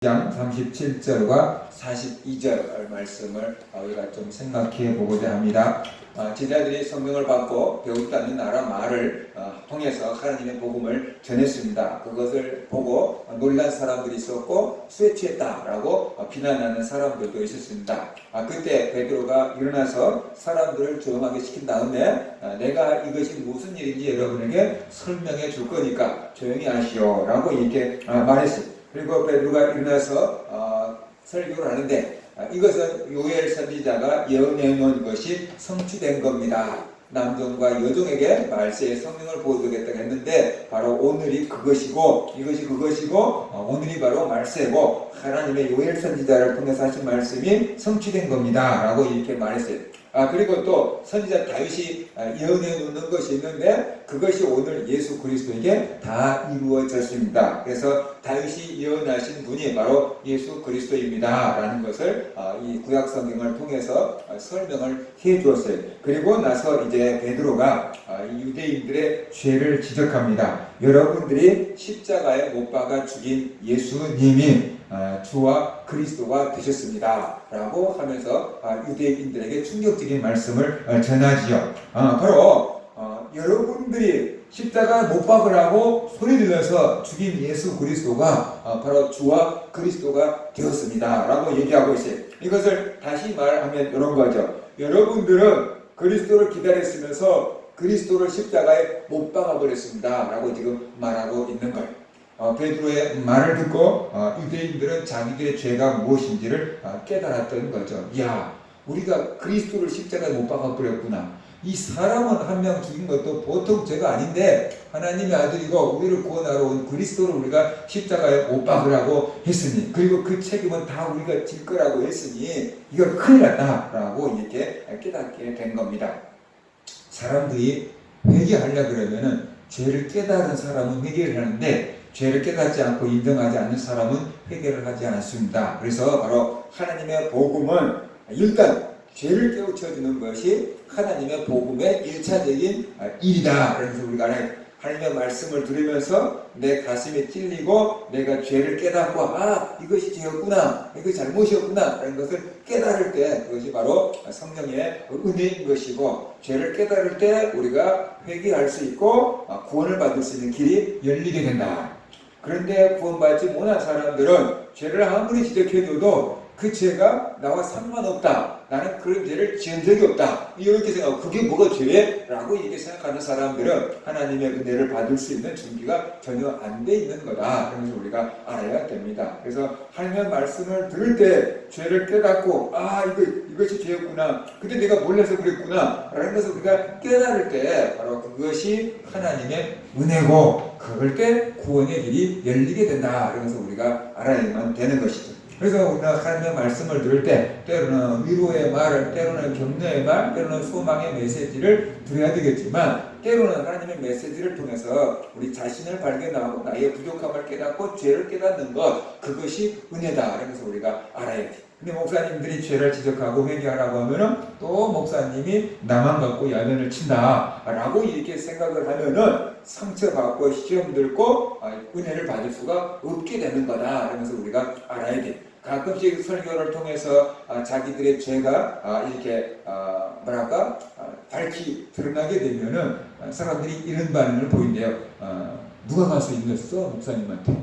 장 37절과 42절 말씀을 우리가 좀 생각해 보고자 합니다. 제자들이 성경을 받고 배웠다는 나라 말을 통해서 하나님의 복음을 전했습니다. 그것을 보고 놀란 사람들이 있었고 수에 취했다라고 비난하는 사람들도 있었습니다. 그때 베드로가 일어나서 사람들을 조용하게 시킨 다음에 내가 이것이 무슨 일인지 여러분에게 설명해 줄 거니까 조용히 하시오 라고 이렇게 말했습니다. 그리고 베드로가 일어나서 설교를 하는데 이것은 요엘 선지자가 예언해 놓은 것이 성취된 겁니다. 남종과 여종에게 말세에 성령을 보여주겠다고 했는데 바로 오늘이 그것이고 이것이 그것이고 오늘이 바로 말세고 하나님의 요엘 선지자를 통해서 하신 말씀이 성취된 겁니다 라고 이렇게 말했어요. 그리고 또 선지자 다윗이 예언해 놓는 것이 있는데 그것이 오늘 예수 그리스도에게 다 이루어졌습니다. 그래서 다윗이 예언하신 분이 바로 예수 그리스도입니다 라는 것을 이 구약 성경을 통해서 설명을 해 주었어요. 그리고 나서 이제 베드로가 유대인들의 죄를 지적합니다. 여러분들이 십자가에 못 박아 죽인 예수님이 주와 그리스도가 되셨습니다 라고 하면서 유대인들에게 충격적인 말씀을 전하지요. 바로 여러분들이 십자가 못 박으라고 소리 들려서 죽인 예수 그리스도가 바로 주와 그리스도가 되었습니다 라고 얘기하고 있어요. 이것을 다시 말하면 이런 거죠. 여러분들은 그리스도를 기다렸으면서 그리스도를 십자가에 못 박아버렸습니다 라고 지금 말하고 있는 거예요. 베드로의 말을 듣고 유대인들은 자기들의 죄가 무엇인지를 깨달았던 거죠. 야, 우리가 그리스도를 십자가에 못 박아버렸구나. 이 사람은 한 명 죽인 것도 보통 죄가 아닌데 하나님의 아들이고 우리를 구원하러 온 그리스도를 우리가 십자가에 못 박으라고 했으니 그리고 그 책임은 다 우리가 질 거라고 했으니 이거 큰일 났다라고 이렇게 깨닫게 된 겁니다. 사람들이 회개하려고 그러면은 죄를 깨달은 사람은 회개를 하는데 죄를 깨닫지 않고 인정하지 않는 사람은 회개를 하지 않습니다. 그래서 바로 하나님의 복음은 일단 죄를 깨우쳐주는 것이 하나님의 복음의 1차적인 일이다. 그래서 우리가 하나님의 말씀을 들으면서 내 가슴이 찔리고 내가 죄를 깨닫고 이것이 죄였구나, 이것이 잘못이었구나 라는 것을 깨달을 때 그것이 바로 성령의 은혜인 것이고 죄를 깨달을 때 우리가 회개할 수 있고 구원을 받을 수 있는 길이 열리게 된다. 그런데 구원받지 못한 사람들은 죄를 아무리 지적해줘도 그 죄가 나와 상관없다. 나는 그런 죄를 지은 적이 없다. 이렇게 생각하고 그게 뭐가 죄래? 라고 이렇게 생각하는 사람들은 하나님의 은혜를 받을 수 있는 준비가 전혀 안 돼 있는 거다. 그래서 우리가 알아야 됩니다. 그래서 하나님의 말씀을 들을 때 죄를 깨닫고 이것이 죄였구나. 근데 내가 몰라서 그랬구나. 라는 것을 우리가 깨달을 때 바로 그것이 하나님의 은혜고 그럴 때 구원의 길이 열리게 된다. 그래서 우리가 알아야만 되는 것이죠. 그래서 우리가 하나님의 말씀을 들을 때 때로는 위로의 말, 때로는 격려의 말, 때로는 소망의 메시지를 들어야 되겠지만 때로는 하나님의 메시지를 통해서 우리 자신을 발견하고 나의 부족함을 깨닫고 죄를 깨닫는 것 그것이 은혜다. 그래서 우리가 알아야 돼. 근데 목사님들이 죄를 지적하고 회개하라고 하면은 또 목사님이 나만 갖고 야단을 친다 라고 이렇게 생각을 하면은 상처받고 시험 들고 은혜를 받을 수가 없게 되는 거다. 그러면서 우리가 알아야 돼. 가끔씩 설교를 통해서 자기들의 죄가 이렇게 밝히 드러나게 되면은 사람들이 이런 반응을 보인대요. 누가 가서 일렀어? 목사님한테.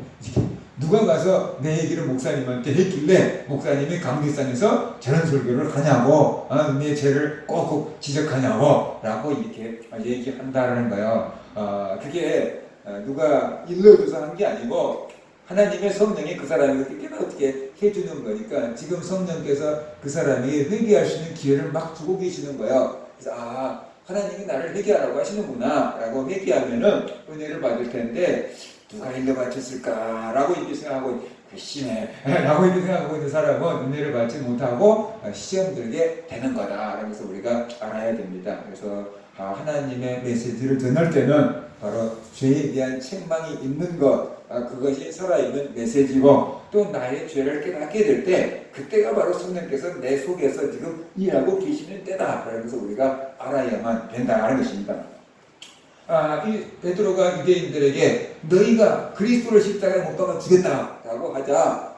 누가 가서 내 얘기를 목사님한테 했길래 목사님이 강림산에서 저런 설교를 하냐고 내 죄를 꼭꼭 지적하냐고 라고 이렇게 얘기한다는 거예요. 그게 누가 일러줘서 한 게 아니고 하나님의 성령이 그 사람에게 어떻게 해주는 거니까 지금 성령께서 그 사람이 회개할 수 있는 기회를 막 주고 계시는 거예요. 그래서 하나님이 나를 회개하라고 하시는구나 라고 회개하면은 은혜를 받을 텐데 누가 일러바쳤을까 라고 이렇게 생각하고 괘씸해 라고 이렇게 생각하고 있는 사람은 은혜를 받지 못하고 시험 들게 되는 거다. 그래서 우리가 알아야 됩니다. 그래서 하나님의 메시지를 전할 때는 바로 죄에 대한 책망이 있는 것 그것이 살아있는 메시지고 또 나의 죄를 깨닫게 될 때 그때가 바로 성령께서 내 속에서 지금 일하고 계시는 때다. 그래서 우리가 알아야만 된다는 것입니다. 이 베드로가 유대인들에게 너희가 그리스도를 십자가에 못 박아 죽였다라고 하자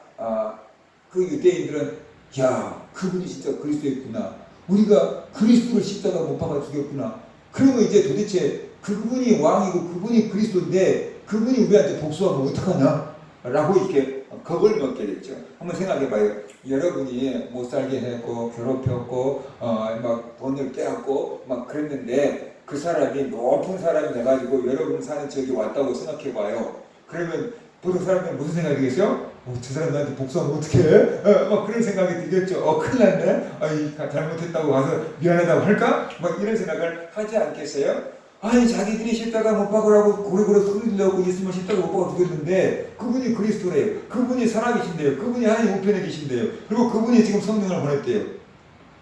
그 유대인들은 야, 그분이 진짜 그리스도였구나. 우리가 그리스도를 십자가 못 박아 죽였구나. 그러면 이제 도대체 그분이 왕이고 그분이 그리스도인데 그분이 우리한테 복수하면 어떡하냐? 라고 이렇게 겁을 먹게 됐죠. 한번 생각해봐요. 여러분이 못 살게 했고 괴롭혔고 막 돈을 빼앗고 막 그랬는데 그 사람이 높은 사람이 돼가지고 여러분 사는 지역에 왔다고 생각해봐요. 그러면 보통 사람들은 무슨 생각이겠어요? 저 사람 나한테 복수하면 어떡해? 막 그런 생각이 들겠죠. 큰일 났네. 잘못했다고 와서 미안하다고 할까? 막 이런 생각을 하지 않겠어요? 아니 자기들이 십자가 못 박으라고 고래고래 소리 내고 예수님을 십자가 못 박아 죽였는데 그분이 그리스도래요. 그분이 살아계신대요. 그분이 하나님 우편에 계신대요. 그리고 그분이 지금 성령을 보냈대요.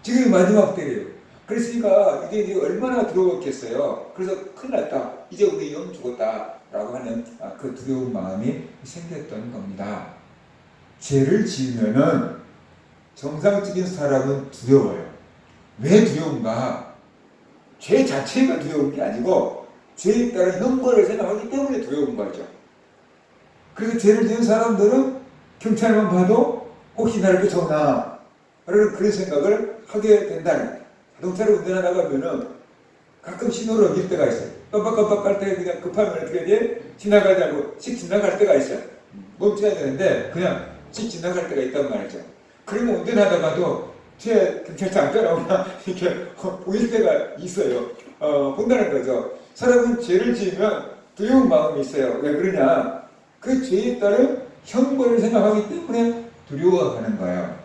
지금 마지막 때래요. 그랬으니까 이제 얼마나 두려웠겠어요. 그래서 큰일 났다. 이제 우리 영 죽었다. 라고 하는 그 두려운 마음이 생겼던 겁니다. 죄를 지으면은 정상적인 사람은 두려워요. 왜 두려운가? 죄 자체가 두려운 게 아니고 죄에 따른 형벌을 생각하기 때문에 두려운 거죠. 그래서 죄를 지은 사람들은 경찰만 봐도 혹시 나를 쫓아오나 그런 생각을 하게 된다는 거예요. 자동차를 운전하다가 보면은 가끔 신호를 어길 때가 있어요. 깜빡깜빡 할 때 그냥 급하면 어떻게 돼? 지나가지 않고 씩 지나갈 때가 있어요. 멈춰야 되는데 그냥 씩 지나갈 때가 있단 말이죠. 그러면 운전하다가도 뒤에 경찰차 안 따라오나 이렇게 보일 때가 있어요. 본다는 거죠. 사람은 죄를 지으면 두려운 마음이 있어요. 왜 그러냐? 그 죄에 따른 형벌을 생각하기 때문에 두려워하는 거예요.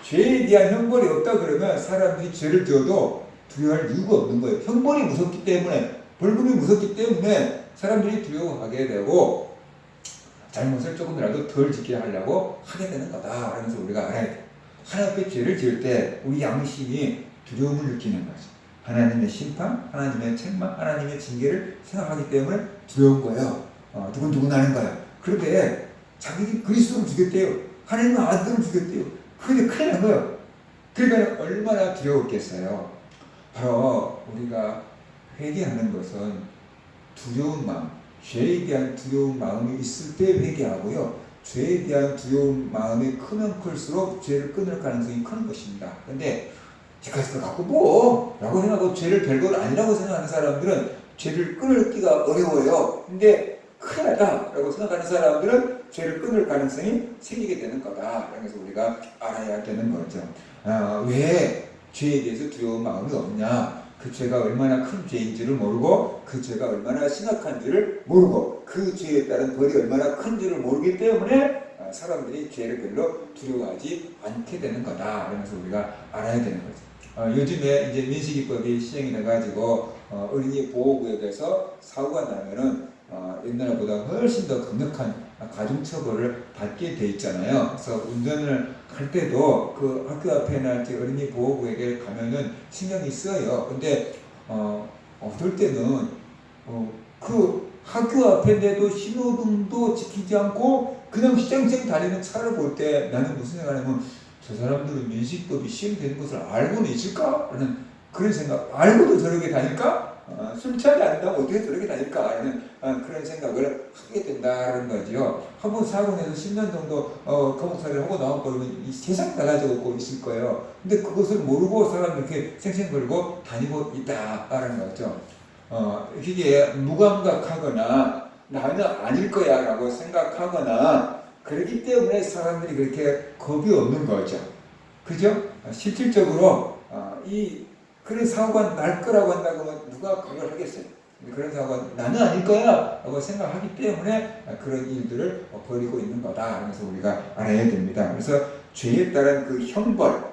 죄에 대한 형벌이 없다 그러면 사람들이 죄를 지어도 두려워할 이유가 없는 거예요. 형벌이 무섭기 때문에, 벌금이 무섭기 때문에 사람들이 두려워하게 되고 잘못을 조금이라도 덜 짓게 하려고 하게 되는 거다. 그러면서 우리가 알아야 돼요. 하나님 앞에 죄를 지을 때 우리 양심이 두려움을 느끼는 거죠. 하나님의 심판, 하나님의 책망, 하나님의 징계를 생각하기 때문에 두려운 거예요. 두근두근 하는 거예요. 그런데 자기들이 그리스도를 죽였대요. 하나님의 아들을 죽였대요. 그게 큰일 난 거예요. 그러니까 얼마나 두려웠겠어요. 바로 우리가 회개하는 것은 두려운 마음, 죄에 대한 두려운 마음이 있을 때 회개하고요. 죄에 대한 두려운 마음이 크면 클수록 죄를 끊을 가능성이 큰 것입니다. 그런데 지금까지 갖고 뭐? 라고 생각하고 죄를 별것 아니라고 생각하는 사람들은 죄를 끊기가 어려워요. 근데 큰일 나다 라고 생각하는 사람들은 죄를 끊을 가능성이 생기게 되는 거다. 그래서 우리가 알아야 되는 거죠. 왜 죄에 대해서 두려운 마음이 없냐? 그 죄가 얼마나 큰 죄인지를 모르고 그 죄가 얼마나 심각한지를 모르고 그 죄에 따른 벌이 얼마나 큰지를 모르기 때문에 사람들이 죄를 별로 두려워하지 않게 되는 거다. 그러면서 우리가 알아야 되는 거죠. 요즘에 이제 민식이법이 시행이 돼가지고 어린이 보호구역에서 사고가 나면은 옛날보다 훨씬 더 강력한 가중처벌을 받게 돼 있잖아요. 그래서 운전을 할 때도 그 학교 앞에나 어린이 보호구역에 가면은 신경이 쓰여요. 근데 어떨 때는 그 학교 앞인데도 신호등도 지키지 않고 그냥 시장생 다니는 차를 볼 때 나는 무슨 생각하냐면 저 사람들은 민식법이 시행되는 것을 알고는 있을까? 라는 그런 생각. 알고도 저렇게 다닐까? 술 취하지 않는다면 어떻게 저렇게 다닐까? 라는 그런 생각을 하게 된다는 거죠. 한번 사고 내서 10년 정도 감옥살이를 하고 나온 거면 이 세상 달라지고 있을 거예요. 근데 그것을 모르고 사람들이 이렇게 생생 걸고 다니고 있다라는 거죠. 이게 무감각하거나 나는 아닐 거야 라고 생각하거나 그렇기 때문에 사람들이 그렇게 겁이 없는 거죠. 그죠? 실질적으로 그런 사고가 날 거라고 한다고 하면 누가 그걸 하겠어요? 그런 사고가 나는 아닐 거야 라고 생각하기 때문에 그런 일들을 벌이고 있는 거다. 그래서 우리가 알아야 됩니다. 그래서 죄에 따른 그 형벌,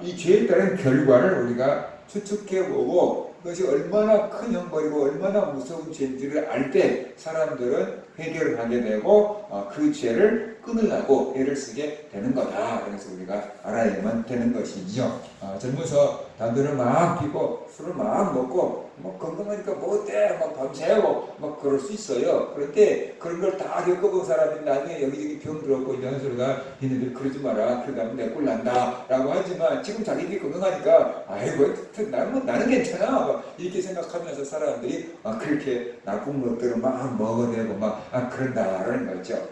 이 죄에 따른 결과를 우리가 추측해보고 그것이 얼마나 큰 형벌이고 얼마나 무서운 죄인지를 알 때 사람들은 회개를 하게 되고 그 죄를 끊으려고 애를 쓰게 되는 거다. 그래서 우리가 알아야만 되는 것이죠. 젊어서 담배를 막 피고 술을 막 먹고 뭐 건강하니까 뭐 어때? 막 밤새고 막 그럴 수 있어요. 그런데 그런 걸 다 겪어본 사람이 나중에 여기저기 병 들었고 이런 소리가 있는데 그러지 마라. 그러다면 내 꼴 난다. 라고 하지만 지금 자기들이 건강하니까 아이고 나는 괜찮아. 이렇게 생각하면서 사람들이 그렇게 나쁜 것들을 막 먹어대고 막 그런다라는 거죠.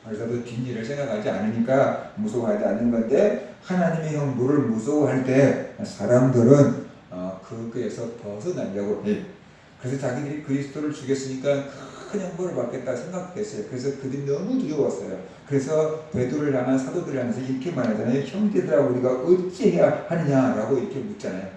그래서 그 뒷일을 생각하지 않으니까 무서워하지 않는 건데, 하나님의 형부를 무서워할 때 사람들은 그에서 벗어나려고 해. 그래서 자기들이 그리스도를 죽였으니까 큰 형벌을 받겠다 생각했어요. 그래서 그들이 너무 두려웠어요. 그래서 베드로를 향한 사도들을 향해서 이렇게 말하잖아요. 형제들아, 우리가 어찌해야 하느냐라고 이렇게 묻잖아요.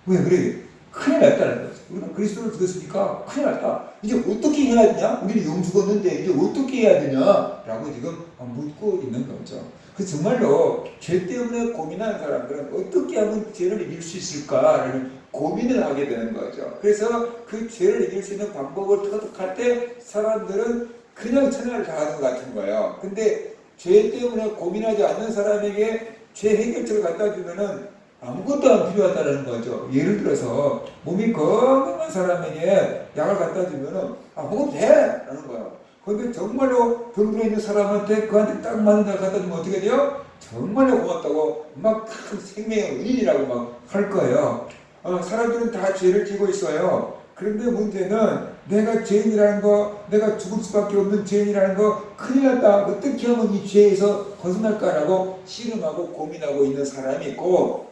왜 그래? 큰일 났다는 거죠. 우리가 그리스도를 죽였으니까 큰일 났다. 이제 어떻게 해야 되냐? 우리는 영 죽었는데 이제 어떻게 해야 되냐? 라고 지금 묻고 있는 거죠. 그 정말로 죄 때문에 고민하는 사람들은 어떻게 하면 죄를 이길 수 있을까라는 고민을 하게 되는 거죠. 그래서 그 죄를 이길 수 있는 방법을 터득할 때 사람들은 그냥 천하를 다하는 것 같은 거예요. 근데 죄 때문에 고민하지 않는 사람에게 죄 해결책을 갖다 주면은 아무것도 안 필요하다는 거죠. 예를 들어서 몸이 건강한 사람에게 약을 갖다 주면은 먹어도 돼! 라는 거예요. 그런데 정말로 병들어 있는 사람한테 그한테 딱 맞는 약을 갖다 주면 어떻게 돼요? 정말로 고맙다고 막 큰 생명의 은인이라고 막 할 거예요. 사람들은 다 죄를 지고 있어요. 그런데 문제는 내가 죄인이라는 거, 내가 죽을 수밖에 없는 죄인이라는 거, 큰일 났다. 어떻게 하면 이 죄에서 벗어날까라고 씨름하고 고민하고 있는 사람이 있고,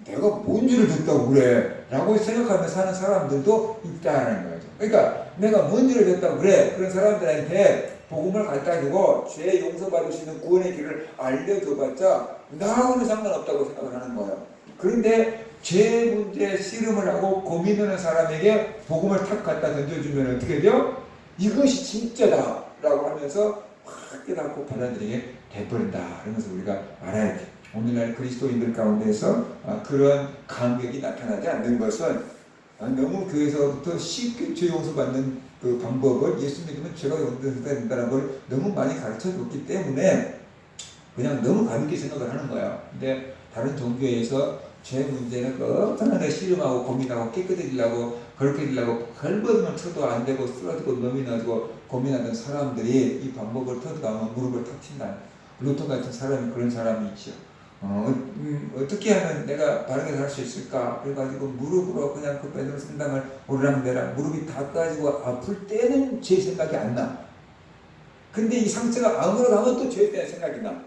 내가 뭔 죄를 졌다고 그래? 라고 생각하며 사는 사람들도 있다는 거죠. 그러니까 내가 뭔 죄를 졌다고 그래? 그런 사람들한테 복음을 갖다 주고 죄 용서받을 수 있는 구원의 길을 알려줘봤자 나하고는 상관없다고 생각을 하는 거예요. 그런데 죄 문제에 씨름을 하고 고민하는 사람에게 복음을 탁 갖다 던져주면 어떻게 돼요? 이것이 진짜다 라고 하면서 확 깨닫고 받아들이게 돼버린다. 그러면서 우리가 알아야 돼. 오늘날 그리스도인들 가운데서 그런 감격이 나타나지 않는 것은 너무 교회에서부터 쉽게 죄 용서받는 그 방법을 예수 믿으면 죄가 용서된다는 걸 너무 많이 가르쳐줬기 때문에 그냥 너무 가볍게 생각을 하는 거야. 근데 다른 종교에서 죄 문제는 엄청나게 씨름하고 고민하고 깨끗해지려고 그렇게 되려고 걸벗으면 쳐도 안 되고 쓰러지고 넘어지고 고민하는 사람들이 이 방법을 터득하면 무릎을 탁 친다. 루터 같은 사람이 그런 사람이 있죠. 어떻게 하면 내가 바르게 살 수 있을까? 그래가지고 무릎으로 그냥 그 베드로 성당을 오르락내락 무릎이 다 까지고 아플 때는 제 생각이 안 나. 근데 이 상처가 아무나 가면 또 죄에 대한 생각이 나.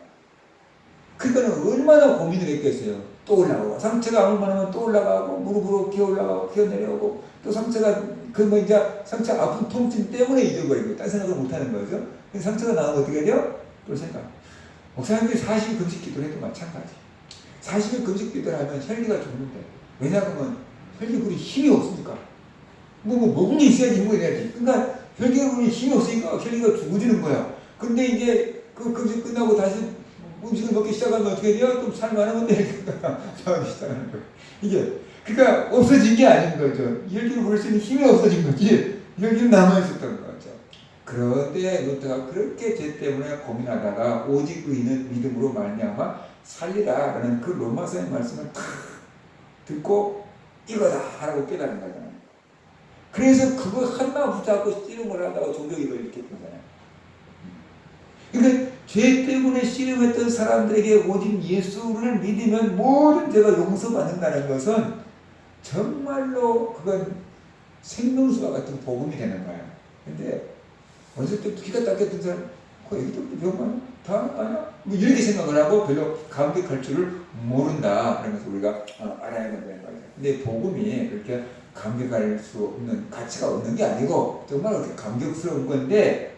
그러니까 얼마나 고민을 했겠어요. 또 올라가고 상처가 아무 만하면 또 올라가고 무릎으로 기어 올라가고 기어 내려오고 또 상처가 이제 상처 아픈 통증 때문에 잊어버리고 딴 생각을 못하는 거죠. 상처가 나오면 어떻게 돼요? 또 생각. 목사님들이 40일 금식 기도를 해도 마찬가지. 40일 금식 기도를 하면 혈기가 죽는데. 왜냐하면 혈기물이 힘이 없으니까. 먹은 게 있어야지 힘이 돼야지. 그러니까 혈기물이 힘이 없으니까 혈기가 죽어지는 거야. 근데 이제 그 금식 끝나고 다시 음식을 먹기 시작하면 어떻게 돼요? 좀 살만하면 되니까 나오기 시작하는 거야. 이게 그러니까 없어진 게 아닌 거죠. 혈기를 부를 수 있는 힘이 없어진 거지. 혈기는 남아있었던 거죠. 그런데 루터가 그렇게 죄 때문에 고민하다가 오직 의인은 믿음으로 말미암아 살리라라는 그 로마서의 말씀을 탁 듣고 이거다 라고 깨달은 거잖아요. 그래서 그거 하나 붙잡고 씨름을 하다가 종교개혁을 일으켰던 거잖아요. 그러니까 죄 때문에 씨름했던 사람들에게 오직 예수를 믿으면 모든 죄가 용서받는다는 것은 정말로 그건 생명수와 같은 복음이 되는 거예요. 근데 어렸을 때부터 귀가 닦였던 사람, 애기들부터 병만 다 아냐? 뭐 이렇게 생각을 하고 별로 감격할 줄을 모른다. 그러면서 우리가 알아야 된다는 거예요. 근데 복음이 그렇게 감격할 수 없는, 가치가 없는 게 아니고 정말 그렇게 감격스러운 건데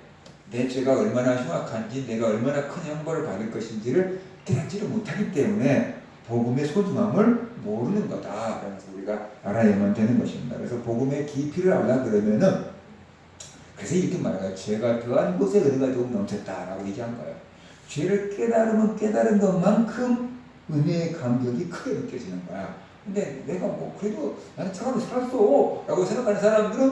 내 죄가 얼마나 흉악한지 내가 얼마나 큰 형벌을 받을 것인지를 깨닫지를 못하기 때문에 복음의 소중함을 모르는 거다. 그러면서 우리가 알아야만 되는 것입니다. 그래서 복음의 깊이를 알라 그러면은 그래서 이렇게 말해요. 죄가 더한 곳에 은혜가 조금 넘쳤다라고 얘기한 거예요. 죄를 깨달으면 깨달은 것만큼 은혜의 감격이 크게 느껴지는 거야. 근데 내가 그래도 나는 차가로 살았어 라고 생각하는 사람들은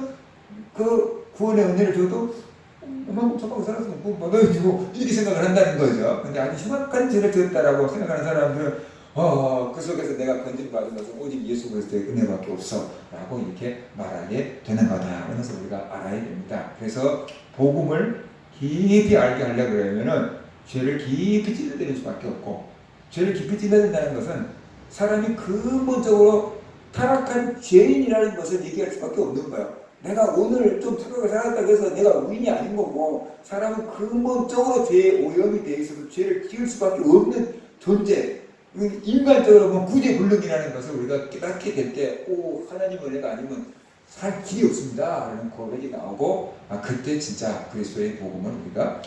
그 구원의 은혜를 줘도 엄마고 차가로 살았으면 구원 받아야지고 이렇게 생각을 한다는 거죠. 근데 아주 흉악한 죄를 지었다라고 생각하는 사람들은 그 속에서 내가 건진받은 것은 오직 예수 그리스도의 은혜밖에 없어 라고 이렇게 말하게 되는 거다. 그래서 우리가 알아야 됩니다. 그래서 복음을 깊이 알게 하려고 그러면은 죄를 깊이 찔러드릴 수밖에 없고, 죄를 깊이 찔러든다는 것은 사람이 근본적으로 타락한 죄인이라는 것을 얘기할 수밖에 없는 거예요. 내가 오늘 좀 착하게 살았다고 해서 내가 우인이 아닌 거고, 사람은 근본적으로 죄에 오염이 돼 있어서 죄를 지을 수밖에 없는 존재. 인간적으로 보면 구제불능이라는 것을 우리가 깨닫게 될 때, 하나님 은혜가 아니면 살 길이 없습니다 라는 고백이 나오고, 그때 진짜 그리스도의 복음을 우리가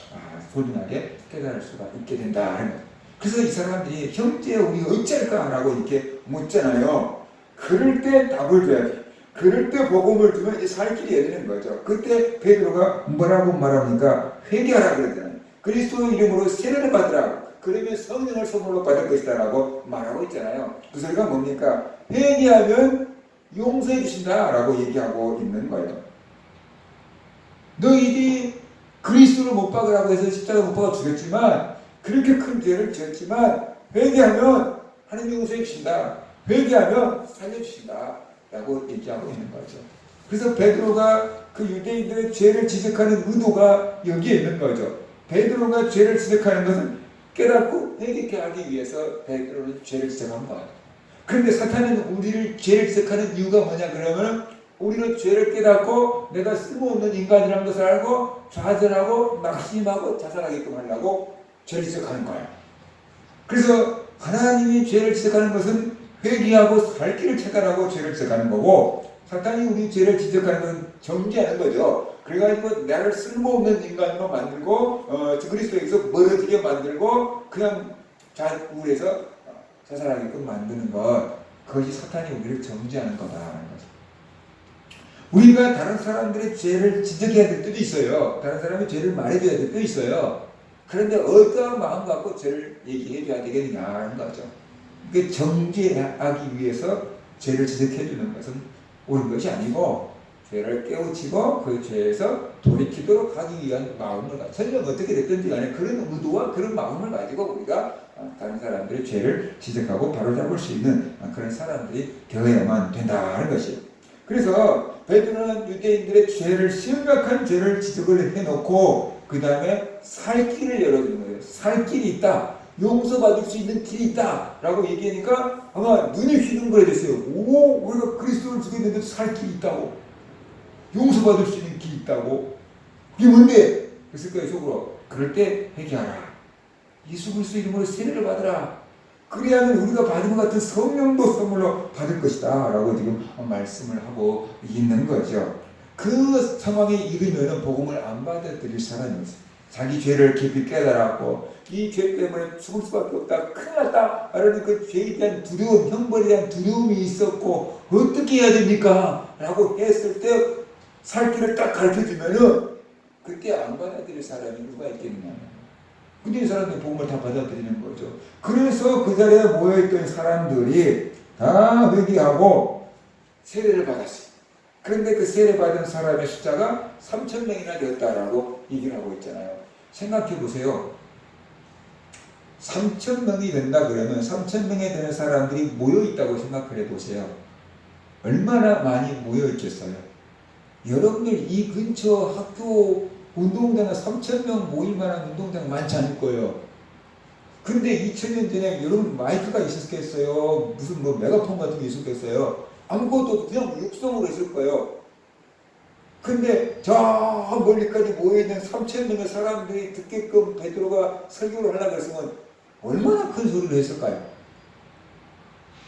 소중하게 깨달을 수가 있게 된다는 것. 그래서 이 사람들이 형제 우리 어쩔까라고 이렇게 묻잖아요. 그럴 때 답을 줘야 돼. 그럴 때 복음을 주면 이제 살 길이 열리는 거죠. 그때 베드로가 뭐라고 말합니까? 회개하라 그러잖아요. 그리스도의 이름으로 세례를 받으라고. 그러면 성령을 선물로 받을 것이다 라고 말하고 있잖아요. 그 소리가 뭡니까? 회개하면 용서해 주신다 라고 얘기하고 있는 거예요. 너희들이 그리스도를 못 박으라고 해서 십자가 못 박아 죽였지만, 그렇게 큰 죄를 지었지만 회개하면 하나님 용서해 주신다. 회개하면 살려주신다 라고 얘기하고 있는 거죠. 그래서 베드로가 그 유대인들의 죄를 지적하는 의도가 여기에 있는 거죠. 베드로가 죄를 지적하는 것은 깨닫고 회개케 하기 위해서 베드로는 죄를 지적한 거예요. 그런데 사탄은 우리를 죄를 지적하는 이유가 뭐냐 그러면, 우리는 죄를 깨닫고 내가 쓸모없는 인간이라는 것을 알고 좌절하고 낙심하고 자살하게끔 하려고 죄를 지적하는 거예요. 그래서 하나님이 죄를 지적하는 것은 회개하고 살 길을 찾아라고 죄를 지적하는 거고, 사탄이 우리 죄를 지적하는 것은 정죄하는 거죠. 그래가지고 나를 쓸모없는 인간으로 만들고 그리스도에게서 멀어지게 만들고 그냥 우울해서 자살하게끔 만드는 것, 그것이 사탄이 우리를 정죄하는 거다라는 거죠. 우리가 다른 사람들의 죄를 지적해야 될 때도 있어요. 다른 사람의 죄를 말해줘야 될 때도 있어요. 그런데 어떠한 마음 갖고 죄를 얘기해줘야 되겠느냐는 거죠. 그 정죄하기 위해서 죄를 지적해주는 것은 옳은 것이 아니고, 죄를 깨우치고 그 죄에서 돌이키도록 하기 위한 마음을 설령 어떻게 됐든지 간에 그런 의도와 그런 마음을 가지고 우리가 다른 사람들의 죄를 지적하고 바로잡을 수 있는 그런 사람들이 되어야만 된다는 것이에요. 그래서 베드로는 유대인들의 죄를, 심각한 죄를 지적을 해놓고 그 다음에 살 길을 열어주는 거예요. 살 길이 있다. 용서받을 수 있는 길이 있다 라고 얘기하니까 아마 눈이 휘둥그레졌어요. 우리가 그리스도를 죽였는데 살 길이 있다고, 용서받을 수 있는 길이 있다고, 그게 뭔데? 그랬을 거예요 속으로. 그럴 때 회개하라. 예수 그리스도 이름으로 세례를 받으라. 그래야만 우리가 받은 것 같은 성령도 선물로 받을 것이다 라고 지금 말씀을 하고 있는 거죠. 그 상황에 이르면 복음을 안 받아들일 사람이 있어요. 자기 죄를 깊이 깨달았고 이 죄 때문에 죽을 수밖에 없다, 큰일 났다 라는 그 죄에 대한 두려움, 형벌에 대한 두려움이 있었고 어떻게 해야 됩니까? 라고 했을 때 살 길을 딱 가르쳐주면은 그때 안 받아들일 사람이 누가 있겠느냐. 근데 이 사람들이 복음을 다 받아들이는 거죠. 그래서 그 자리에 모여있던 사람들이 다 회개하고 세례를 받았어요. 그런데 그 세례 받은 사람의 숫자가 3,000명이나 되었다라고 얘기를 하고 있잖아요. 생각해 보세요. 3,000명이 된다 그러면 3,000명에 되는 사람들이 모여있다고 생각을 해보세요. 얼마나 많이 모여있겠어요? 여러분들 이 근처 학교 운동장에 3,000명 모일 만한 운동장 많지 않을 거예요. 근데 2000년 전에 여러분 마이크가 있었겠어요? 무슨 메가폰 같은 게 있었겠어요? 아무것도 그냥 육성으로 했을 거예요. 근데 저 멀리까지 모여있는 3,000명의 사람들이 듣게끔 베드로가 설교를 하려고 했으면 얼마나 큰 소리를 했을까요?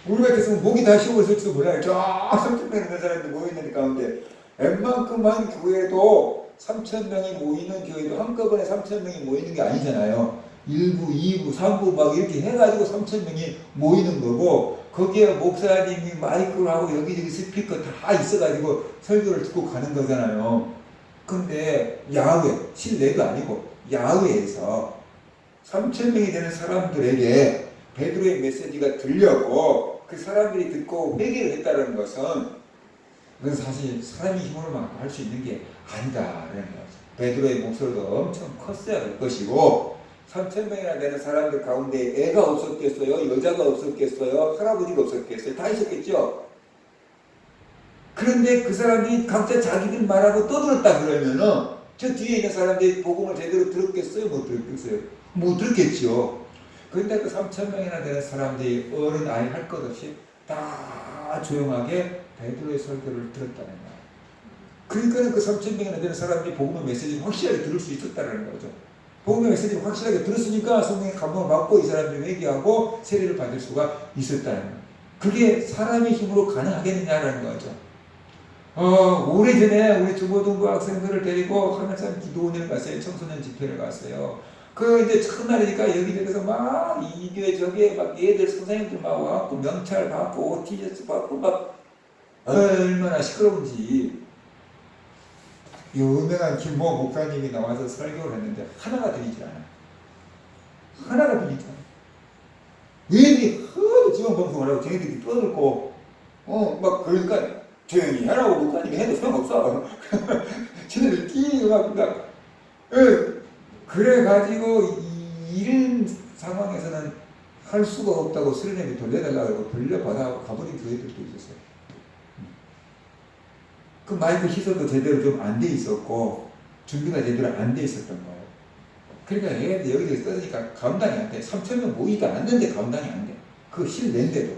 우리 같았으면 목이 다 쉬어버렸을지도 몰라요. 저 3,000명의 사람들이 모여있는 가운데 웬만큼만 교회도 3,000명이 모이는 교회도 한꺼번에 3,000명이 모이는 게 아니잖아요. 1부, 2부, 3부 막 이렇게 해가지고 3,000명이 모이는 거고, 거기에 목사님이 마이크를 하고 여기저기 스피커 다 있어가지고 설교를 듣고 가는 거잖아요. 근데 야외, 실내도 아니고 야외에서 3,000명이 되는 사람들에게 베드로의 메시지가 들렸고 그 사람들이 듣고 회개를 했다는 것은, 그건 사실 사람이 힘으로 막 할 수 있는 게 아니다라는 거죠. 베드로의 목소리도 엄청 컸어야 할 것이고, 3,000명이나 되는 사람들 가운데 애가 없었겠어요? 여자가 없었겠어요? 할아버지가 없었겠어요? 다 있었겠죠? 그런데 그 사람들이 각자 자기들 말하고 떠들었다 그러면은 저 뒤에 있는 사람들이 복음을 제대로 들었겠어요? 못 들었겠어요? 못 들었겠죠. 그런데 그 3,000명이나 되는 사람들이 어른 아이 할 것 없이 다 조용하게 베드로의 설교를 들었다는 거예요. 그러니까 그 3,000명이나 되는 사람들이 복음의 메시지를 확실하게 들을 수 있었다는 거죠. 복음의 메시지를 확실하게 들었으니까 성령의 감동을 받고 이 사람들이 회개하고 세례를 받을 수가 있었다는 거예요. 그게 사람의 힘으로 가능하겠느냐라는 거죠. 오래전에 우리 중고등부 학생들을 데리고 하늘산 기도원을 갔어요. 청소년 집회를 갔어요. 그 이제 첫날이니까 여기저기서 막 이교회 저교회 막 얘들 선생님들 막 와갖고 명찰 받고 OTS 받고 막 얼마나 시끄러운지. 유명한 김모 목사님이 나와서 설교를 했는데 하나가 들리지 않아요. 하나가 들리지 않아요. 얘들이 하도 지원방송을 하고 쟤네들이 떠들고 막 그러니까 조용히 하라고 목사님이 해도 소용없어. 쟤네들 끼막 그래가지고 이런 상황에서는 할 수가 없다고 수련회비 돌려달라고 돌려받아 가버린 교회들도 있었어요. 그 마이크 시설도 제대로 좀 안 돼 있었고 준비가 제대로 안 돼 있었던 거예요. 그러니까 얘네들 여기저기 떠드니까 감당이 안 돼. 3,000명 모이도 않는데 감당이 안 돼. 그 실내인데도.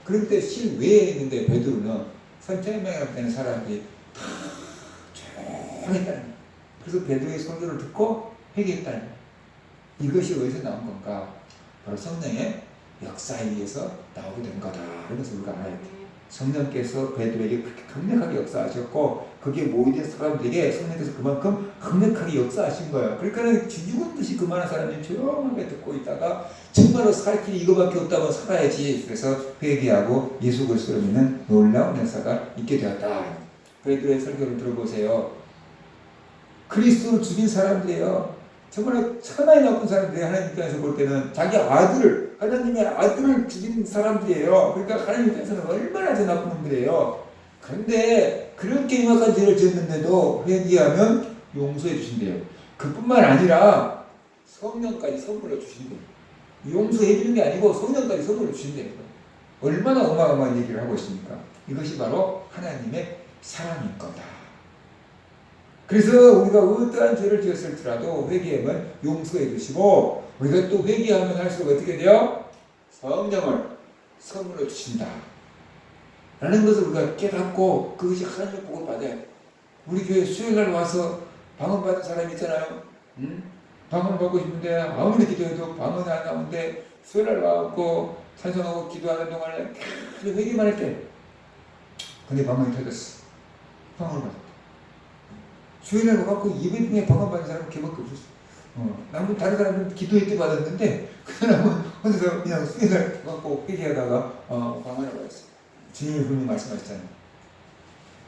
그런데 실외에 있는데 베드로는 3,000명이나 되는 사람들이 다 조용했다는 거예요. 그래서 베드로의 설교를 듣고 회개했다는 거예요. 이것이 어디서 나온 건가? 바로 성령의 역사에 의해서 나오게 된 거다. 그래서 우리가 알아야 돼. 성령께서 베드로에게 그렇게 강력하게 역사하셨고 거기에 모이는 사람들에게 성령께서 그만큼 강력하게 역사하신 거예요. 그러니까 죽은 듯이 그 많은 사람들이 조용하게 듣고 있다가 정말로 살 길이 이거밖에 없다면 살아야지. 그래서 회개하고 예수 그리스도를 믿는 놀라운 역사가 있게 되었다. 베드로의 설교를 들어보세요. 그리스도를 죽인 사람들이에요. 정말 천하에 나쁜 사람들이 하나님 입장에서 볼 때는 자기 아들을, 하나님의 아들을 죽인 사람들이에요. 그러니까 하나님 입장에서는 얼마나 더 나쁜 놈들이에요. 그런데 그렇게 임박한 죄를 지었는데도 회개하면 용서해 주신대요. 그뿐만 아니라 성령까지 선물로 주신대요. 용서해 주는 게 아니고 성령까지 선물로 주신대요. 얼마나 어마어마한 얘기를 하고 있습니까? 이것이 바로 하나님의 사랑인 거다. 그래서 우리가 어떠한 죄를 지었을지라도 회개하면 용서해 주시고 우리가 또 회개하면 할수록 어떻게 돼요? 성령을 선물로 주신다 라는 것을 우리가 깨닫고 그것이 하나님의 복을 받아야 돼. 우리 교회 수요일날 와서 방언 받은 사람이 있잖아요. 방언을 받고 싶은데 아무리 기도해도 방언이 안 나오는데 수요일날 와갖고 찬송하고 기도하는 동안에 계속 회개만 했대. 근데 방언이 터졌어. 방언을 받았다. 수요일날 와갖고 예배 중에 방언 받은 사람은 걔밖에 없었어. 남은 다른 사람은 기도회 때 받았는데 그 사람은 혼자서 그냥 수요일날 와갖고 회개하다가 방언을 받았어. 주님이 분명히 말씀하셨잖아요.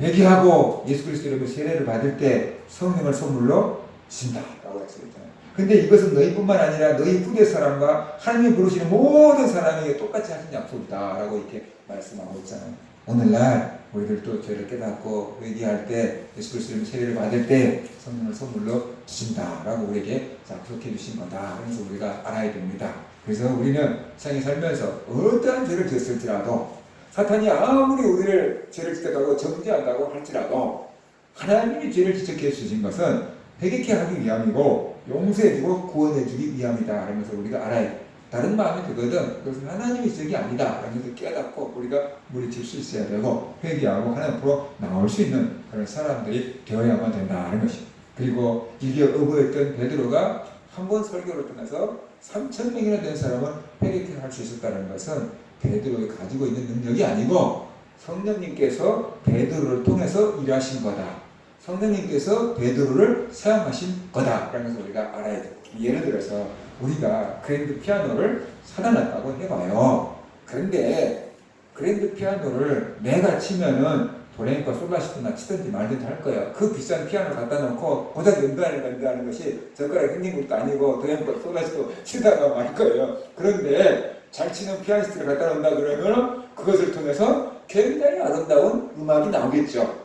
회개하고 예수 그리스도 이름으로 세례를 받을 때 성령을 선물로 주신다라고 약속했잖아요. 근데 이것은 너희뿐만 아니라 너희 후대 사람과 하나님이 부르시는 모든 사람에게 똑같이 하신 약속이다라고 이렇게 말씀하고 있잖아요. 오늘날 우리들도 죄를 깨닫고 회개할 때 예수 그리스도의 세례를 받을 때 성령을 선물로 주신다라고 우리에게 약속해 주신 거다. 그래서 우리가 알아야 됩니다. 그래서 우리는 세상에 살면서 어떠한 죄를 지었을지라도 사탄이 아무리 우리를 죄를 지적하고 정죄한다고 할지라도 하나님이 죄를 지적해 주신 것은 회개케 하기 위함이고 용서해주고 구원해주기 위함이다. 그러면서 우리가 알아야 돼. 다른 마음이 들거든. 그것은 하나님의 지적이 아니다. 라면서 깨닫고 우리가 물리칠 수 있어야 되고 회개하고 하나님 앞으로 나올 수 있는 그런 사람들이 되어야만 된다는 것이. 그리고 이게 어부였던 베드로가 한 번 설교를 통해서 3,000명이나 된 사람은 회개케 할 수 있었다는 것은 베드로가 가지고 있는 능력이 아니고 성령님께서 베드로를 통해서 일하신 거다. 성령님께서 베드로를 사용하신 거다. 라면서 우리가 알아야 돼요. 예를 들어서 우리가 그랜드 피아노를 사다 놨다고 해봐요. 그런데 그랜드 피아노를 내가 치면은 도레미파 솔라시도나 치든지 말든지 할 거예요. 그 비싼 피아노를 갖다 놓고 고작 연주하는 것이 젓가락 생긴 것도 아니고 도레미파 솔라시도 치다가 말 거예요. 그런데 잘 치는 피아니스트를 갖다 놓는다 그러면 그것을 통해서 굉장히 아름다운 음악이 나오겠죠.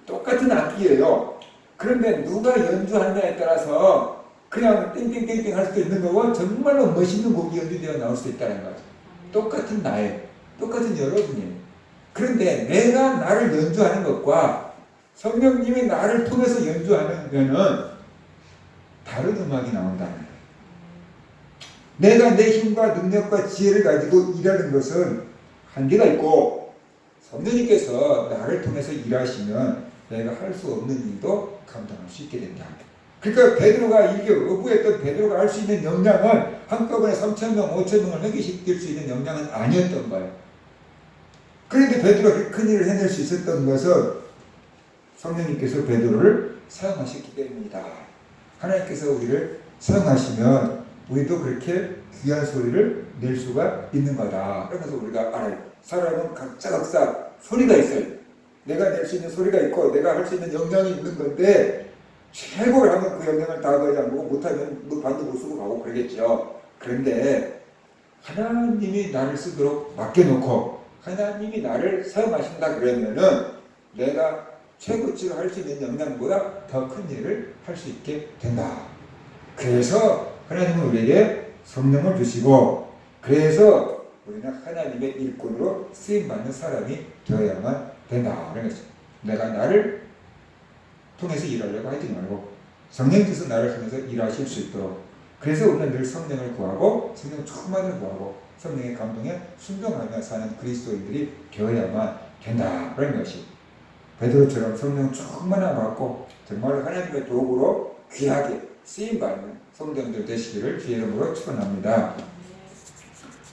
똑같은 악기예요. 그런데 누가 연주하느냐에 따라서 그냥 땡땡땡땡 할 수도 있는 거고 정말로 멋있는 곡이 연주되어 나올 수도 있다는 거죠. 똑같은 나예요. 똑같은 여러분이에요. 그런데 내가 나를 연주하는 것과 성령님이 나를 통해서 연주하는 거는 다른 음악이 나온다는 거예요. 내가 내 힘과 능력과 지혜를 가지고 일하는 것은 한계가 있고 성령님께서 나를 통해서 일하시면 내가 할 수 없는 일도 감당할 수 있게 된다. 그러니까 베드로가 이게 어부했던 베드로가 할 수 있는 역량은 한꺼번에 3,000명, 5,000명을 회개시킬 수 있는 역량은 아니었던 거예요. 그런데 베드로가 큰 일을 해낼 수 있었던 것은 성령님께서 베드로를 사용하셨기 때문이다. 하나님께서 우리를 사용하시면 우리도 그렇게 귀한 소리를 낼 수가 있는 거다. 그러면서 우리가 알아요. 사람은 각자 소리가 있어요. 내가 낼 수 있는 소리가 있고 내가 할 수 있는 역량이 있는 건데 최고를 하면 그 역량을 다 거지 않고 못하면 뭐 반도 못 쓰고 가고 그러겠죠. 그런데 하나님이 나를 쓰도록 맡겨놓고 하나님이 나를 사용하신다 그러면은 내가 최고치로 할 수 있는 역량보다 더 큰 일을 할 수 있게 된다. 그래서 하나님은 우리에게 성령을 주시고 그래서 우리는 하나님의 일꾼으로 쓰임받는 사람이 되어야만 된다. 그래서 내가 나를 통해서 일하려고 하지 말고 성령께서 나를 통해서 일하실 수 있도록 그래서 우리는 늘 성령을 구하고 성령 충만을 구하고 성령의 감동에 순종하며 사는 그리스도인들이 되어야만 된다. 그런 것이 베드로처럼 성령 충만함 받고 정말 하나님의 도구로 귀하게 쓰임받는 성도들 되시기를 주의 이름으로 축원합니다.